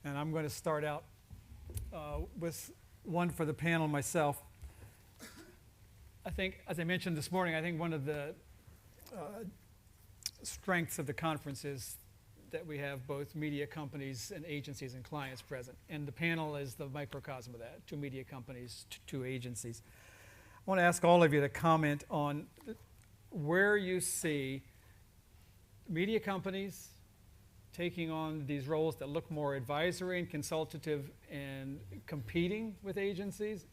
And I'm going to start out with one for the panel myself. I think, as I mentioned this morning, I think one of the strengths of the conference is that we have both media companies and agencies and clients present. And the panel is the microcosm of that, 2 media companies, 2 agencies. I want to ask all of you to comment on where you see media companies taking on these roles that look more advisory and consultative and competing with agencies,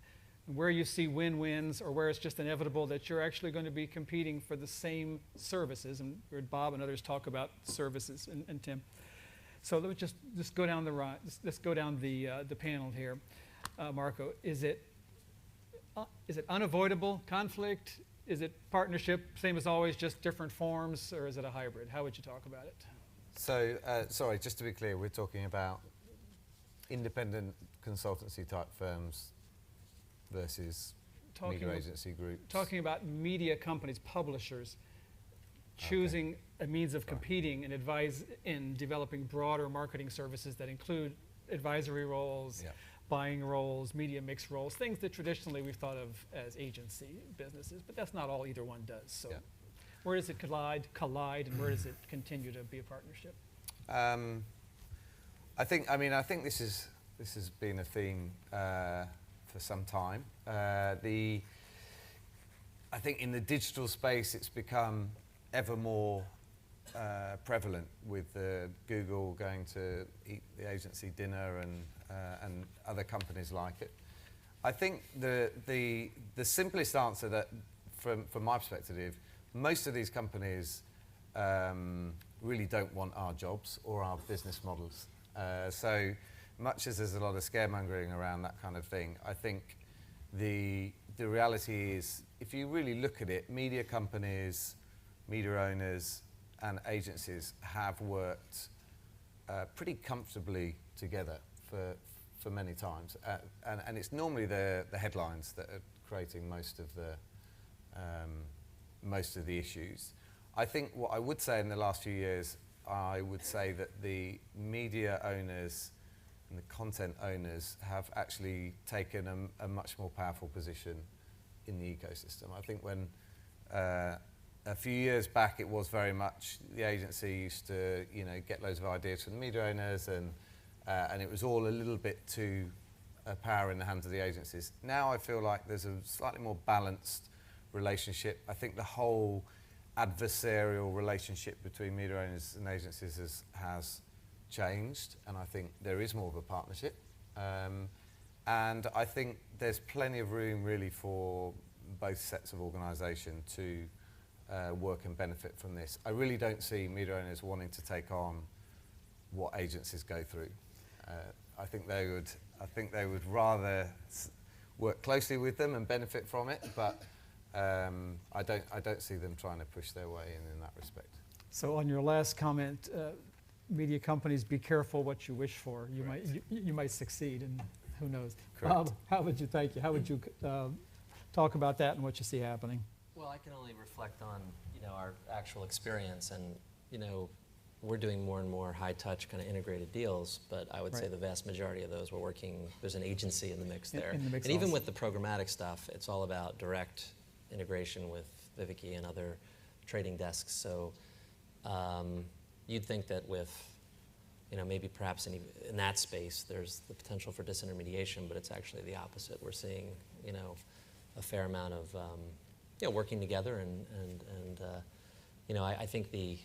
and where you see win-wins or where it's just inevitable that you're actually going to be competing for the same services. And we heard Bob and others talk about services, and Tim. So let's just go down let's go down the panel here. Marco, is it unavoidable conflict? Is it partnership, same as always, just different forms, or is it a hybrid? How would you talk about it? So, sorry, just to be clear, we're talking about independent consultancy type firms versus media agency groups. Talking about media companies, publishers, choosing a means of competing and advise in developing broader marketing services that include advisory roles, buying roles, media mix roles, things that traditionally we've thought of as agency businesses, but that's not all either one does. So where does it collide, and where does it continue to be a partnership? I think this has been a theme for some time. I think in the digital space it's become ever more prevalent with Google going to eat the agency dinner and other companies like it. I think the simplest answer that from my perspective, most of these companies really don't want our jobs or our business models. So much as there's a lot of scaremongering around that kind of thing, I think the reality is, if you really look at it, media companies, media owners, and agencies have worked pretty comfortably together for many times, and it's normally the headlines that are creating most of the issues. I think what I would say in the last few years, I would say that the media owners and the content owners have actually taken a much more powerful position in the ecosystem. I think when a few years back it was very much the agency used to get loads of ideas from the media owners, and it was all a little bit too power in the hands of the agencies. Now I feel like there's a slightly more balanced relationship. I think the whole adversarial relationship between media owners and agencies has changed, and I think there is more of a partnership. And I think there's plenty of room really for both sets of organisation to work and benefit from this. I really don't see media owners wanting to take on what agencies go through. I think they would rather work closely with them and benefit from it, but I don't see them trying to push their way in that respect. So on your last comment, media companies, be careful what you wish for. You might succeed, and who knows. Bob, how would you talk about that and what you see happening? Well, I can only reflect on our actual experience, and we're doing more and more high-touch kind of integrated deals, but I would say the vast majority of those we're working, there's an agency in the mix there. And even with the programmatic stuff, it's all about direct integration with VivaKi and other trading desks. So you'd think that with, maybe perhaps in that space, there's the potential for disintermediation, but it's actually the opposite. We're seeing, a fair amount of working together, and I think the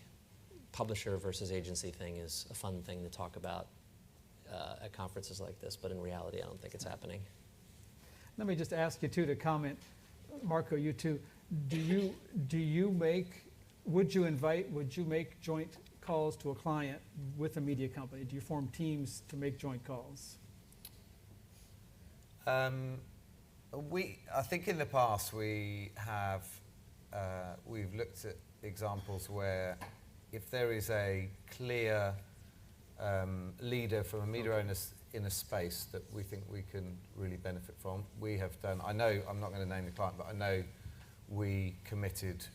publisher versus agency thing is a fun thing to talk about at conferences like this, but in reality, I don't think it's happening. Let me just ask you too to comment, Marco, you too. Would you make joint calls to a client with a media company? Do you form teams to make joint calls? I think in the past we've looked at examples where if there is a clear leader from a media owner in a space that we think we can really benefit from, we have done. I know, I'm not going to name the client, but I know we committed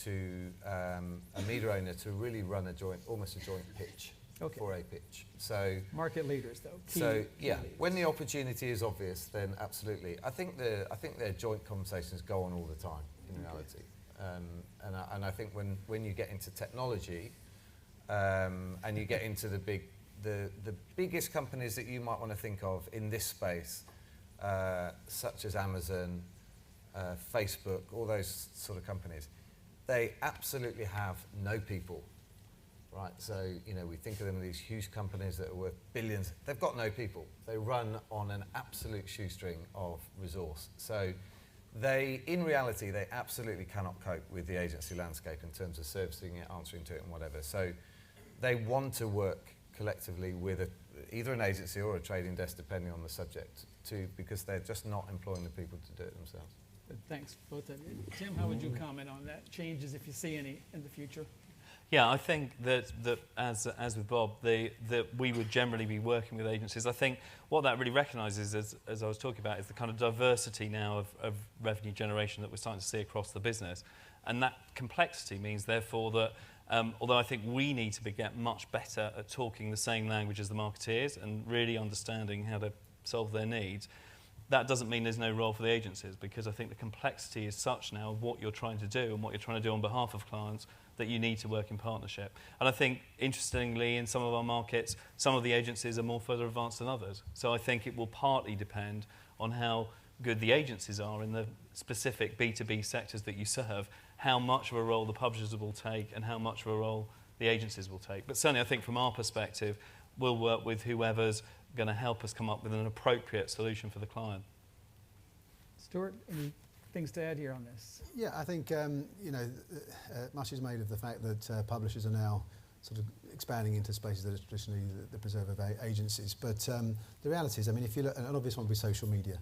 to a media owner to really run almost a joint pitch Okay. for a pitch. So, Market leaders, though. Key leaders. when the opportunity is obvious, then absolutely. I think their joint conversations go on all the time in reality. And I think when you get into technology and you get into the biggest companies that you might want to think of in this space, such as Amazon, Facebook, all those sort of companies, they absolutely have no people. Right, so we think of them as these huge companies that are worth billions. They've got no people. They run on an absolute shoestring of resource. So in reality, they absolutely cannot cope with the agency landscape in terms of servicing it, answering to it, and whatever. So they want to work collectively with either an agency or a trading desk, depending on the subject, because they're just not employing the people to do it themselves. Good, thanks, both of you. Tim, how would you comment on that? Changes, if you see any, in the future? Yeah, I think that as with Bob, that we would generally be working with agencies. I think what that really recognises, as I was talking about, is the kind of diversity now of revenue generation that we're starting to see across the business. And that complexity means, therefore, that although I think we need to get much better at talking the same language as the marketeers and really understanding how to solve their needs, that doesn't mean there's no role for the agencies, because I think the complexity is such now of what you're trying to do and what you're trying to do on behalf of clients that you need to work in partnership. And I think, interestingly, in some of our markets, some of the agencies are more further advanced than others. So I think it will partly depend on how good the agencies are in the specific B2B sectors that you serve, how much of a role the publishers will take and how much of a role the agencies will take. But certainly I think from our perspective, we'll work with whoever's going to help us come up with an appropriate solution for the client. Stuart, any things to add here on this? Yeah, I think much is made of the fact that publishers are now sort of expanding into spaces that are traditionally the preserve of agencies. But the reality is, I mean, if you look, an obvious one would be social media.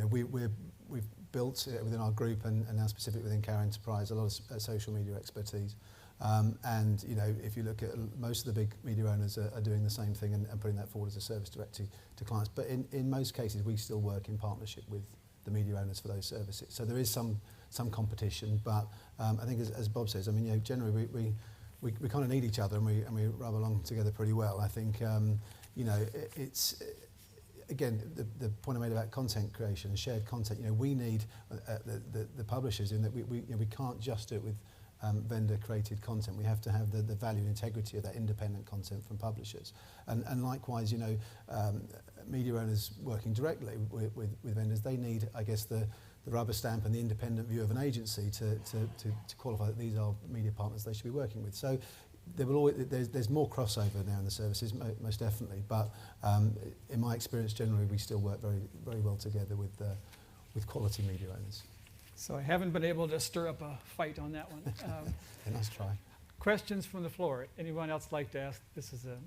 We've built within our group and now specifically within Carat Enterprise a lot of social media expertise. And if you look at most of the big media owners are doing the same thing and putting that forward as a service direct to clients. But in most cases, we still work in partnership with the media owners for those services. So there is some competition, but I think as Bob says, I mean, generally we kind of need each other and we rub along together pretty well. I think it's again the point I made about content creation and shared content. We need the publishers in that we can't just do it with vendor created content. We have to have the value and integrity of that independent content from publishers. And likewise, media owners working directly with vendors, they need, I guess, the rubber stamp and the independent view of an agency to qualify that these are media partners they should be working with. So there will always, there's more crossover now in the services, most definitely. But in my experience, generally, we still work very, very well together with quality media owners. So I haven't been able to stir up a fight on that one. Nice try. Questions from the floor. Anyone else like to ask? This is a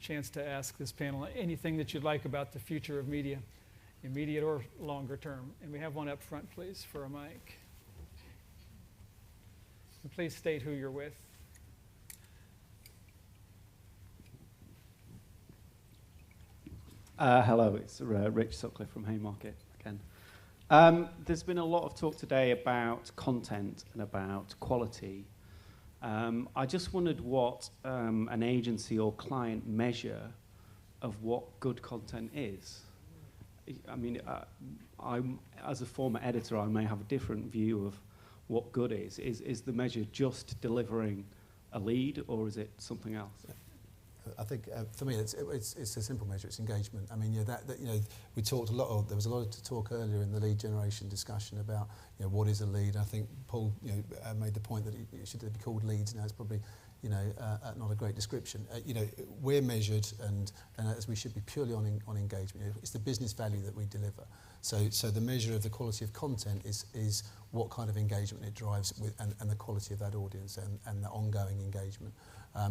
chance to ask this panel anything that you'd like about the future of media, immediate or longer term. And we have one up front, please, for a mic. And please state who you're with. Hello, it's Rich Sutcliffe from Haymarket again. There's been a lot of talk today about content and about quality. I just wondered what an agency or client measure of what good content is. I mean, as a former editor, I may have a different view of what good is. Is the measure just delivering a lead, or is it something else? I think for me, it's a simple measure. It's engagement. I mean, we talked a lot. There was a lot of talk earlier in the lead generation discussion about what is a lead. I think Paul made the point that it should be called leads. Now it's probably not a great description. We're measured and as we should be purely on engagement. It's the business value that we deliver. So the measure of the quality of content is what kind of engagement it drives with and the quality of that audience and the ongoing engagement.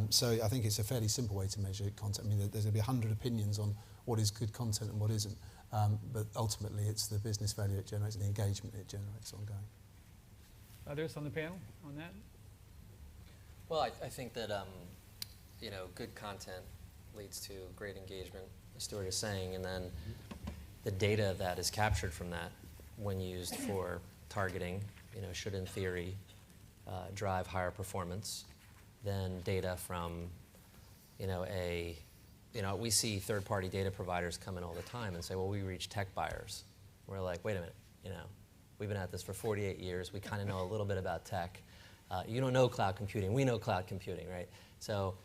So I think it's a fairly simple way to measure content. I mean, there's going to be 100 opinions on what is good content and what isn't. But ultimately, it's the business value it generates and the engagement it generates ongoing. Others on the panel on that? Well, I think that good content leads to great engagement, as Stuart is saying, and then the data that is captured from that, when used for targeting, should in theory drive higher performance than data from we see third-party data providers come in all the time and say, well, we reach tech buyers. We're like, wait a minute, we've been at this for 48 years. We kind of know a little bit about tech. You don't know cloud computing. We know cloud computing, right? So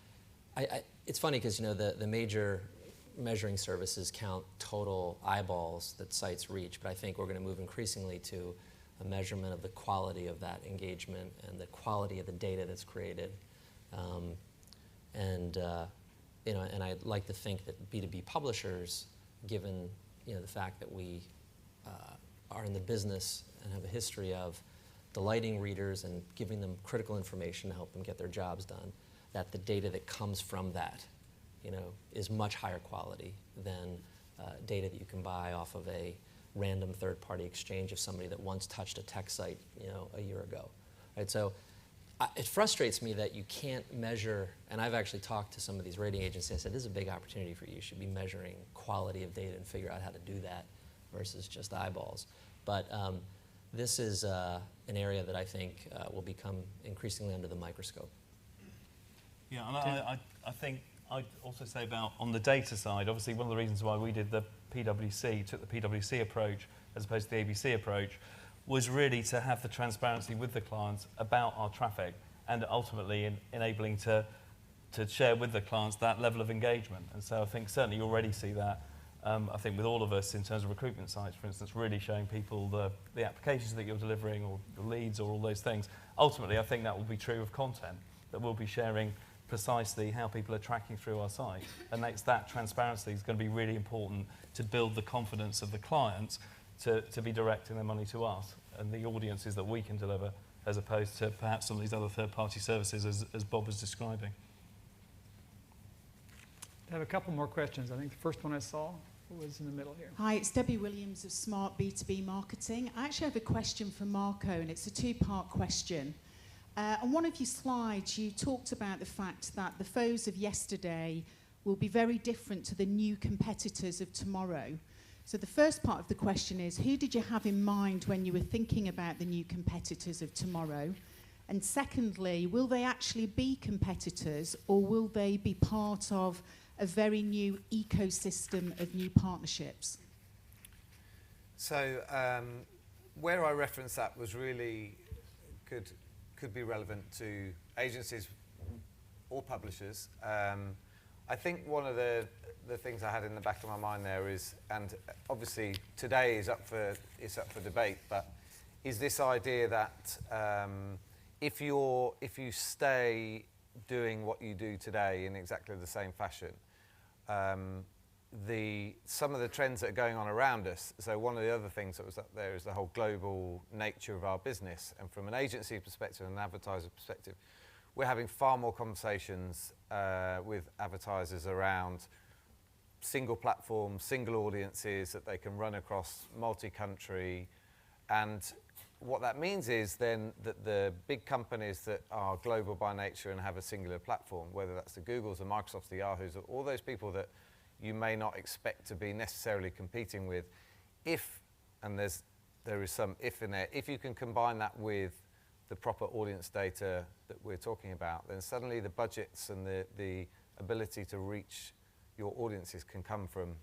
it's funny because, the major measuring services count total eyeballs that sites reach, but I think we're going to move increasingly to a measurement of the quality of that engagement and the quality of the data that's created. And I'd like to think that B2B publishers, given the fact that we are in the business and have a history of delighting readers and giving them critical information to help them get their jobs done, that the data that comes from that, is much higher quality than data that you can buy off of a random third-party exchange of somebody that once touched a tech site, a year ago. Right? So it frustrates me that you can't measure, and I've actually talked to some of these rating agencies. I said, this is a big opportunity for you. You should be measuring quality of data and figure out how to do that versus just eyeballs. But this is an area that I think will become increasingly under the microscope. Yeah, and I think I'd also say about on the data side, obviously one of the reasons why we did the PwC, took the PwC approach as opposed to the ABC approach, was really to have the transparency with the clients about our traffic and ultimately enabling to share with the clients that level of engagement. And so I think certainly you already see that, I think with all of us in terms of recruitment sites, for instance, really showing people the applications that you're delivering or the leads or all those things. Ultimately, I think that will be true of content, that we'll be sharing precisely how people are tracking through our site. And that transparency is going to be really important to build the confidence of the clients to be directing their money to us and the audiences that we can deliver, as opposed to perhaps some of these other third-party services as Bob was describing. I have a couple more questions. I think the first one I saw was in the middle here. Hi, it's Debbie Williams of Smart B2B Marketing. I actually have a question for Marco, and it's a two-part question. On one of your slides, you talked about the fact that the foes of yesterday will be very different to the new competitors of tomorrow. So the first part of the question is, who did you have in mind when you were thinking about the new competitors of tomorrow? And secondly, will they actually be competitors, or will they be part of a very new ecosystem of new partnerships? So where I referenced that was really could be relevant to agencies or publishers. I think one of the things I had in the back of my mind there is, and obviously today is up for debate, but is this idea that if you stay doing what you do today in exactly the same fashion, some of the trends that are going on around us. So one of the other things that was up there is the whole global nature of our business, and from an agency perspective and an advertiser perspective, we're having far more conversations with advertisers around single platforms, single audiences that they can run across multi-country. And what that means is then that the big companies that are global by nature and have a singular platform, whether that's the Googles, the Microsofts, the Yahoos, all those people that you may not expect to be necessarily competing with, there is some if in there, if you can combine that with the proper audience data that we're talking about, then suddenly the budgets and the ability to reach your audiences can come from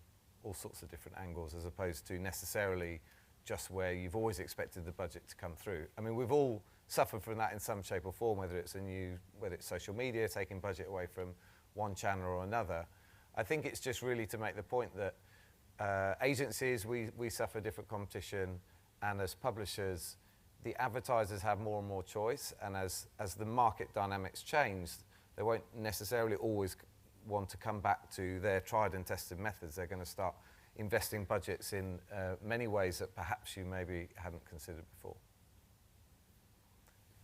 all sorts of different angles, as opposed to necessarily just where you've always expected the budget to come through. I mean, we've all suffered from that in some shape or form, whether it's social media, taking budget away from one channel or another. I think it's just really to make the point that agencies, we suffer different competition, and as publishers, the advertisers have more and more choice, and as the market dynamics change, they won't necessarily always want to come back to their tried and tested methods. They're going to start investing budgets in many ways that perhaps you maybe hadn't considered before.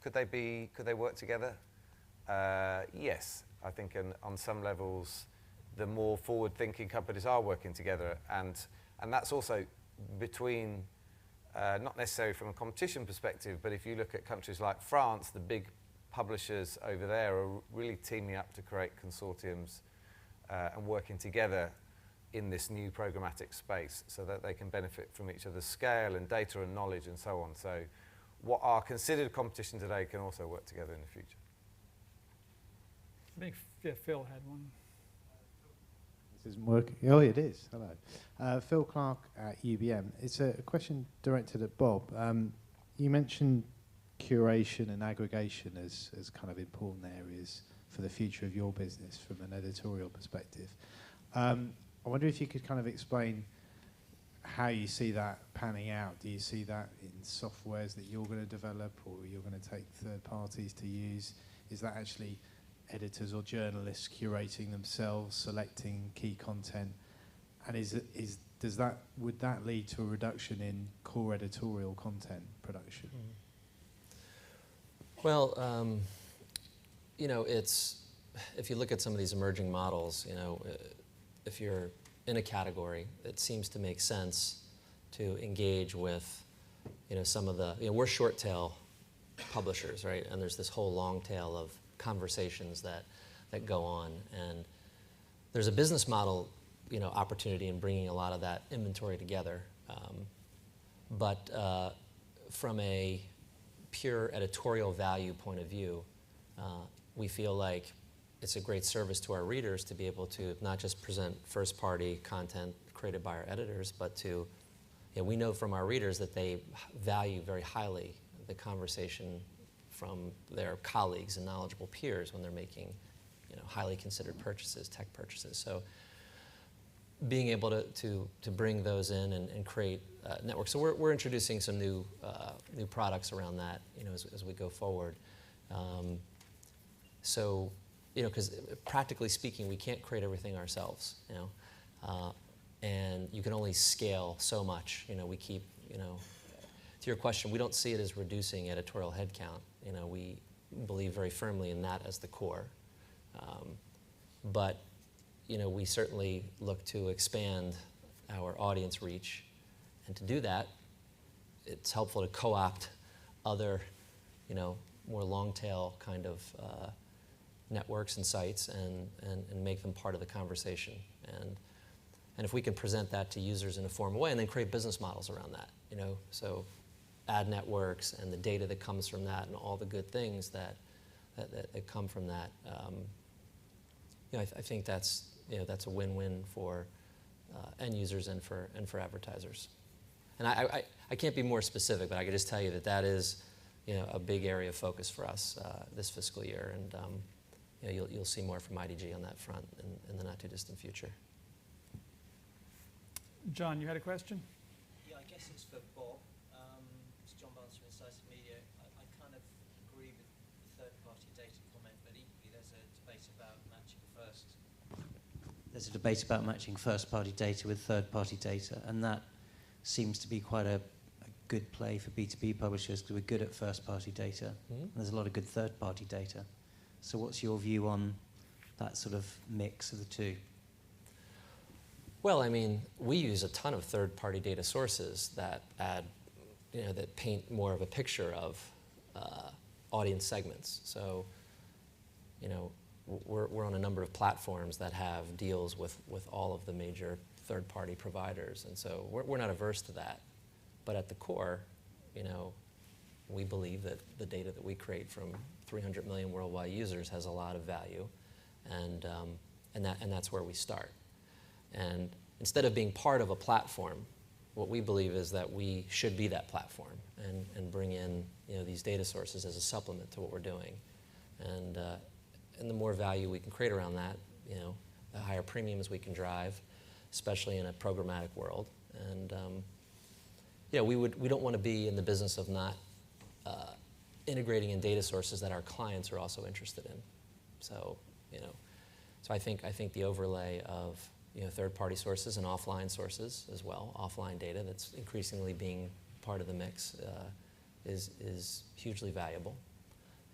Could they work together? Yes, I think on some levels, the more forward-thinking companies are working together, and that's also between, not necessarily from a competition perspective, but if you look at countries like France, the big publishers over there are really teaming up to create consortiums and working together in this new programmatic space so that they can benefit from each other's scale and data and knowledge and so on. So what are considered competition today can also work together in the future. I think Phil had one. isn't working. Oh, it is. Hello. Phil Clark at UBM. It's a question directed at Bob. You mentioned curation and aggregation as kind of important areas for the future of your business from an editorial perspective. I wonder if you could kind of explain how you see that panning out. Do you see that in softwares that you're going to develop or you're going to take third parties to use? Is that actually editors or journalists curating themselves, selecting key content? And would that lead to a reduction in core editorial content production? Well, you know, if you look at some of these emerging models, you know, if you're in a category, it seems to make sense to engage with, you know, some of the, you know, we're short tail publishers, right? And there's this whole long tail of conversations that go on. And there's a business model, you know, opportunity in bringing a lot of that inventory together. But from a pure editorial value point of view, we feel like it's a great service to our readers to be able to not just present first-party content created by our editors, but to, you know, we know from our readers that they value very highly the conversation from their colleagues and knowledgeable peers when they're making, you know, highly considered purchases, tech purchases. So being able to bring those in and create networks. So we're introducing some new products around that, you know, as we go forward. So, you know, because practically speaking, we can't create everything ourselves, you know, and you can only scale so much. You know, we keep, you know, to your question, we don't see it as reducing editorial headcount. You know, we believe very firmly in that as the core. But, you know, we certainly look to expand our audience reach. And to do that, it's helpful to co-opt other, you know, more long-tail kind of networks and sites and make them part of the conversation. And if we can present that to users in a formal way and then create business models around that, you know, so ad networks and the data that comes from that and all the good things that come from that, you know, I think that's, you know, that's a win-win for end users and for advertisers. And I can't be more specific, but I can just tell you that is, you know, a big area of focus for us this fiscal year, and you know, you'll see more from IDG on that front in the not too distant future. John, you had a question? Yeah, I guess it's for Bob. It's John Barnes from Incisive Media. I kind of agree with the third-party data comment, but equally there's a debate about matching first-party data with third-party data, and that seems to be quite a good play for B2B publishers because we're good at first-party data, and there's a lot of good third-party data. So what's your view on that sort of mix of the two? Well, I mean, we use a ton of third-party data sources that add, you know, that paint more of a picture of audience segments. So, you know, we're on a number of platforms that have deals with all of the major third-party providers, and so we're not averse to that. But at the core, you know, we believe that the data that we create from 300 million worldwide users has a lot of value, and that's where we start. And instead of being part of a platform, what we believe is that we should be that platform and bring in, you know, these data sources as a supplement to what we're doing. And the more value we can create around that, you know, the higher premiums we can drive, especially in a programmatic world. And you know, we don't want to be in the business of not integrating in data sources that our clients are also interested in. So, you know, so I think the overlay of, you know, third-party sources and offline sources as well, offline data that's increasingly being part of the mix is hugely valuable.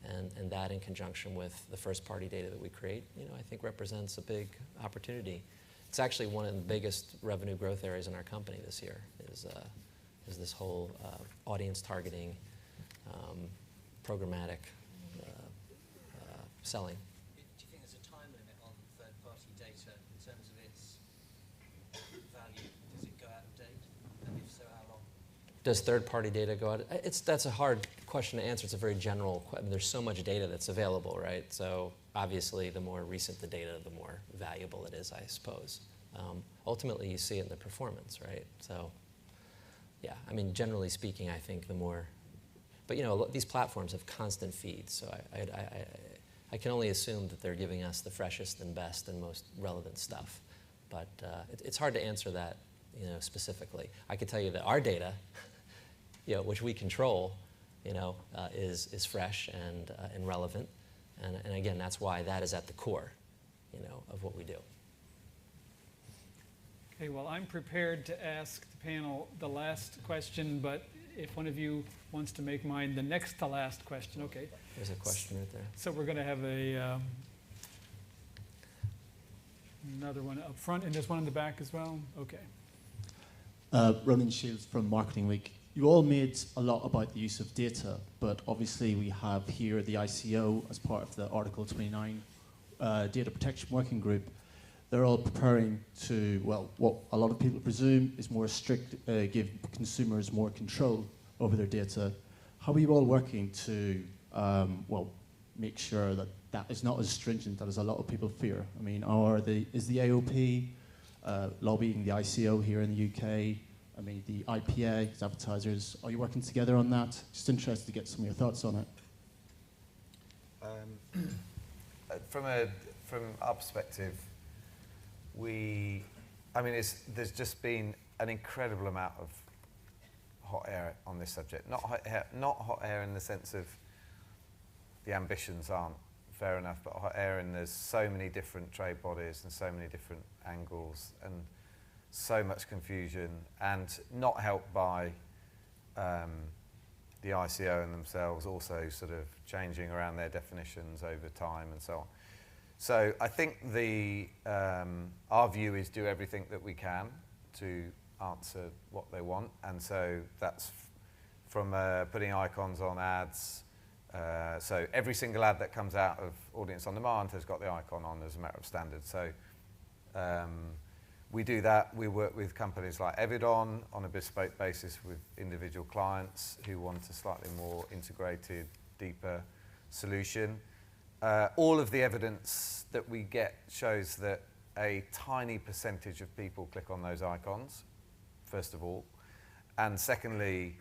And that in conjunction with the first-party data that we create, you know, I think represents a big opportunity. It's actually one of the biggest revenue growth areas in our company this year is this whole audience targeting, programmatic selling. Do you think there's a time limit on third-party data in terms of its value? Does it go out of date? And if so, how long? Does third-party data go out? That's a hard question to answer. It's a very general question. I mean, there's so much data that's available, right? So obviously, the more recent the data, the more valuable it is, I suppose. Ultimately, you see it in the performance, right? So, yeah, I mean, generally speaking, I think the more, but you know, these platforms have constant feeds, so I can only assume that they're giving us the freshest and best and most relevant stuff. But it's hard to answer that, you know, specifically. I can tell you that our data, you know, which we control, you know, is fresh and relevant, and again, that's why that is at the core, you know, of what we do. Okay, well, I'm prepared to ask the panel the last question, but if one of you wants to make mine the next to last question, okay. There's a question right there. So we're going to have another one up front, and there's one in the back as well. Okay. Ronan Shields from Marketing Week. You all made a lot about the use of data, but obviously we have here the ICO as part of the Article 29 Data Protection Working Group. They're all preparing to, well, what a lot of people presume is more strict, give consumers more control over their data. How are you all working to, well, make sure that that is not as stringent as a lot of people fear? I mean, is the AOP lobbying the ICO here in the UK? I mean, the IPA, as advertisers, are you working together on that? Just interested to get some of your thoughts on it. From our perspective, there's just been an incredible amount of hot air on this subject. Not hot air in the sense of the ambitions aren't fair enough, but hot air in there's so many different trade bodies and so many different angles and so much confusion, and not helped by the ICO and themselves also sort of changing around their definitions over time and so on. So I think our view is do everything that we can to answer what they want, and so that's from putting icons on ads. So every single ad that comes out of Audience on Demand has got the icon on as a matter of standard. So we do that. We work with companies like Evidon on a bespoke basis with individual clients who want a slightly more integrated, deeper solution. All of the evidence that we get shows that a tiny percentage of people click on those icons, first of all. And secondly,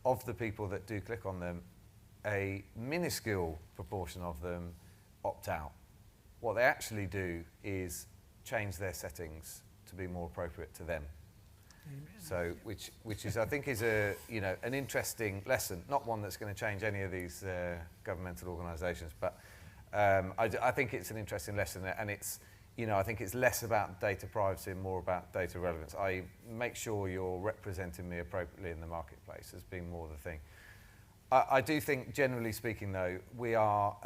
of the people that do click on them, a minuscule proportion of them opt out. What they actually do is change their settings to be more appropriate to them. Amen. So, which is, I think, is an interesting lesson, not one that's going to change any of these governmental organisations, but I think it's an interesting lesson, and it's, I think it's less about data privacy and more about data relevance. I make sure you're representing me appropriately in the marketplace as being more the thing. I do think, generally speaking, though, we are,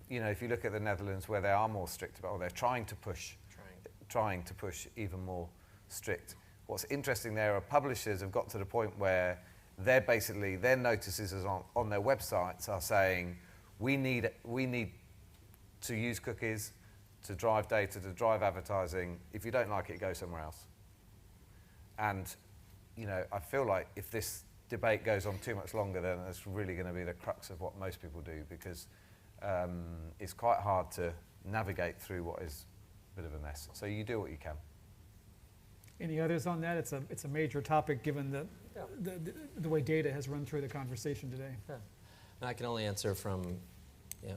if you look at the Netherlands, where they are more strict about, or they're trying to push even more strict. What's interesting there are publishers have got to the point where they're basically, their notices on their websites are saying, we need to use cookies to drive data, to drive advertising. If you don't like it, go somewhere else. And, I feel like if this debate goes on too much longer, then it's really going to be the crux of what most people do, because it's quite hard to navigate through what is a bit of a mess. So you do what you can. Any others on that? It's a major topic given the way data has run through the conversation today. Yeah. And I can only answer from,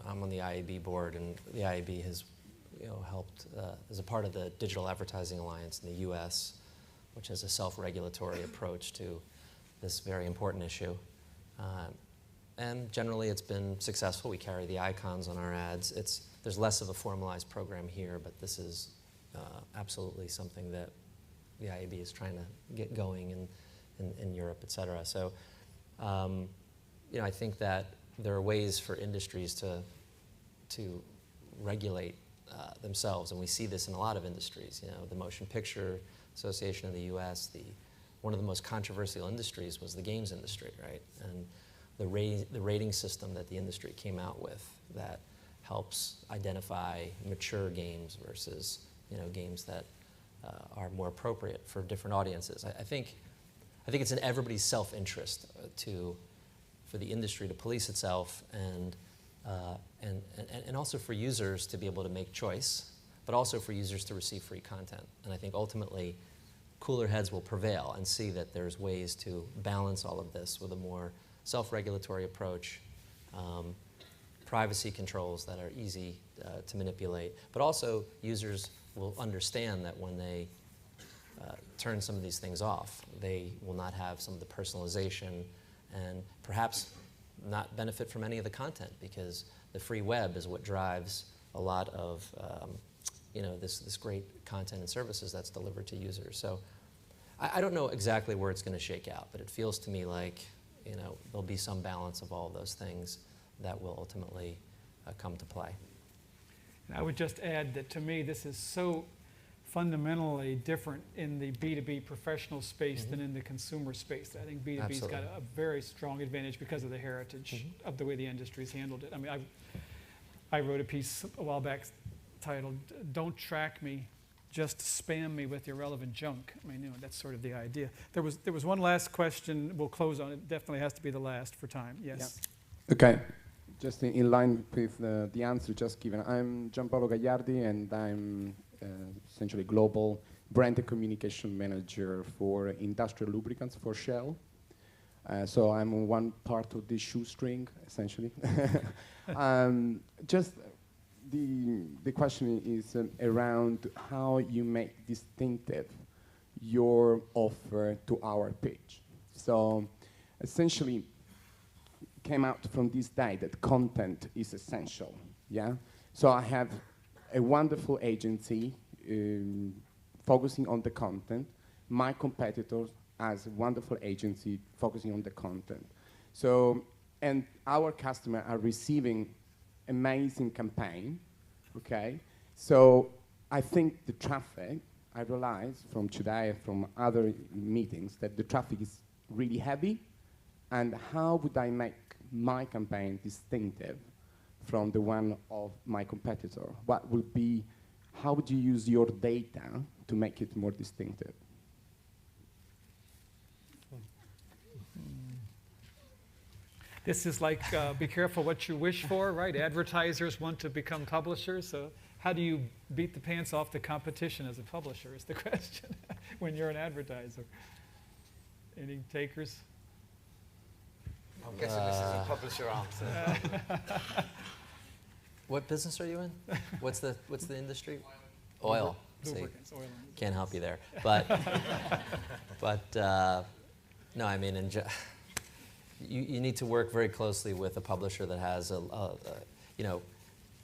I'm on the IAB board, and the IAB has helped as a part of the Digital Advertising Alliance in the US, which has a self-regulatory approach to this very important issue. And generally it's been successful. We carry the icons on our ads. There's less of a formalized program here, but this is absolutely something that the IAB is trying to get going in Europe, et cetera. So, I think that there are ways for industries to regulate themselves, and we see this in a lot of industries. The Motion Picture Association of the U.S., one of the most controversial industries was the games industry, right? And the rating system that the industry came out with that helps identify mature games versus games that are more appropriate for different audiences. I think it's in everybody's self-interest for the industry to police itself and also for users to be able to make choice but also for users to receive free content. And I think ultimately, cooler heads will prevail and see that there's ways to balance all of this with a more self-regulatory approach, privacy controls that are easy to manipulate, but also users will understand that when they turn some of these things off, they will not have some of the personalization and perhaps not benefit from any of the content, because the free web is what drives a lot of this great content and services that's delivered to users. So I don't know exactly where it's going to shake out, but it feels to me like there'll be some balance of all of those things that will ultimately come to play. And I would just add that to me this is so fundamentally different in the B2B professional space than in the consumer space. I think B2B's got a very strong advantage because of the heritage of the way the industry's handled it. I mean, I wrote a piece a while back titled, "Don't Track Me, Just Spam Me with Irrelevant Junk." I mean, that's sort of the idea. There was one last question. We'll close on it. Definitely has to be the last for time. Yes. Yeah. Okay. Just in line with the answer just given, I'm Gianpaolo Gagliardi, and I'm essentially global brand and communication manager for industrial lubricants for Shell. So I'm on one part of the shoestring, essentially. Just the question is around how you make distinctive your offer to our pitch. So essentially, came out from this day that content is essential. Yeah. So I have a wonderful agency focusing on the content. My competitors has a wonderful agency focusing on the content. So, and our customers are receiving amazing campaign, okay? So I think the traffic, I realize from today, from other meetings, that the traffic is really heavy, and how would I make my campaign distinctive from the one of my competitor? What would be, how would you use your data to make it more distinctive? This is like, be careful what you wish for, right? Advertisers want to become publishers, so how do you beat the pants off the competition as a publisher is the question when you're an advertiser. Any takers? I'm guessing this is a publisher answer. What business are you in? What's the industry? Oil. See, can't help you there. But no, I mean, you need to work very closely with a publisher that has to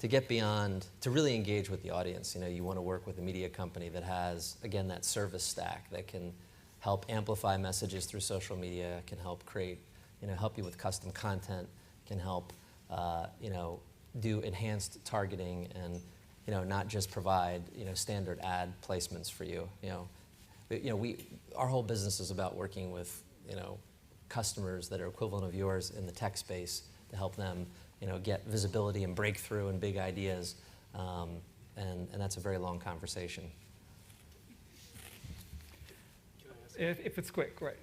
get beyond, to really engage with the audience. You want to work with a media company that has, again, that service stack that can help amplify messages through social media, can help create, help you with custom content, can help, do enhanced targeting, and not just provide standard ad placements for you. Our whole business is about working with customers that are equivalent of yours in the tech space to help them get visibility and breakthrough and big ideas, and that's a very long conversation. If it's quick, right.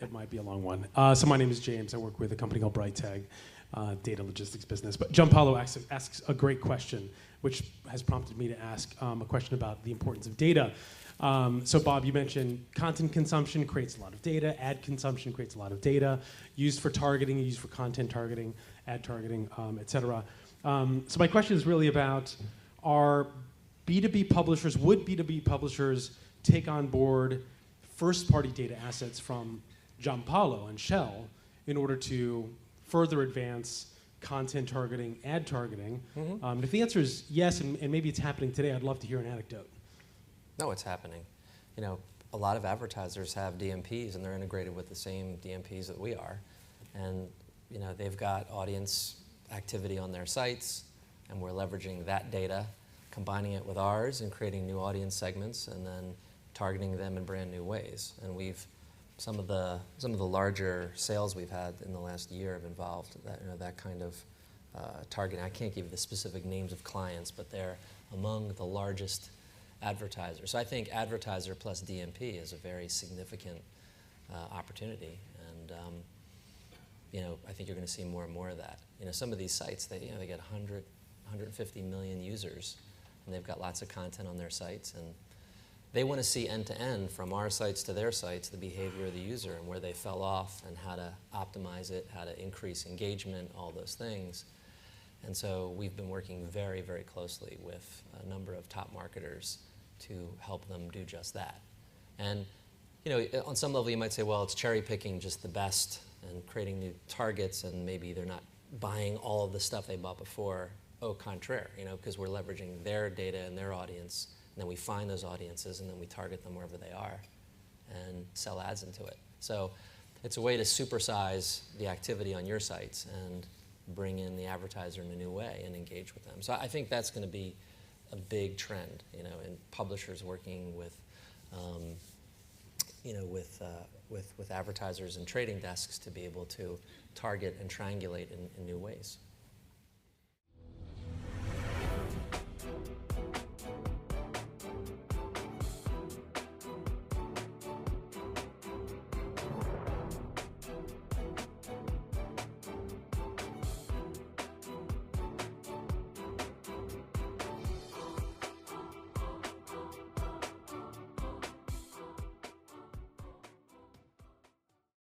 It might be a long one. So my name is James. I work with a company called BrightTag, data logistics business. But Gianpaolo asks a great question, which has prompted me to ask a question about the importance of data. So Bob, you mentioned content consumption creates a lot of data, ad consumption creates a lot of data, used for targeting, used for content targeting, ad targeting, et cetera. So my question is really about, would B2B publishers take on board first-party data assets from Gianpaolo and Shell in order to further advance content targeting, ad targeting? And if the answer is yes, and maybe it's happening today, I'd love to hear an anecdote. No, it's happening. A lot of advertisers have DMPs, and they're integrated with the same DMPs that we are. And they've got audience activity on their sites, and we're leveraging that data, combining it with ours, and creating new audience segments, and then targeting them in brand new ways. And some of the larger sales we've had in the last year have involved that kind of targeting. I can't give you the specific names of clients, but they're among the largest advertisers. So I think advertiser plus DMP is a very significant opportunity. And you know, I think you're going to see more and more of that. You know, some of these sites, they get 100, 150 million users, and they've got lots of content on their sites, and they want to see end-to-end from our sites to their sites, the behavior of the user and where they fell off and how to optimize it, how to increase engagement, all those things. And so we've been working very, very closely with a number of top marketers to help them do just that. And you know, on some level you might say, well, it's cherry picking just the best and creating new targets, and maybe they're not buying all of the stuff they bought before. Au contraire, you know, because we're leveraging their data and their audience, and then we find those audiences and then we target them wherever they are and sell ads into it. So it's a way to supersize the activity on your sites and bring in the advertiser in a new way and engage with them. So I think that's going to be a big trend, you know, in publishers working with, you know, with advertisers and trading desks to be able to target and triangulate in new ways.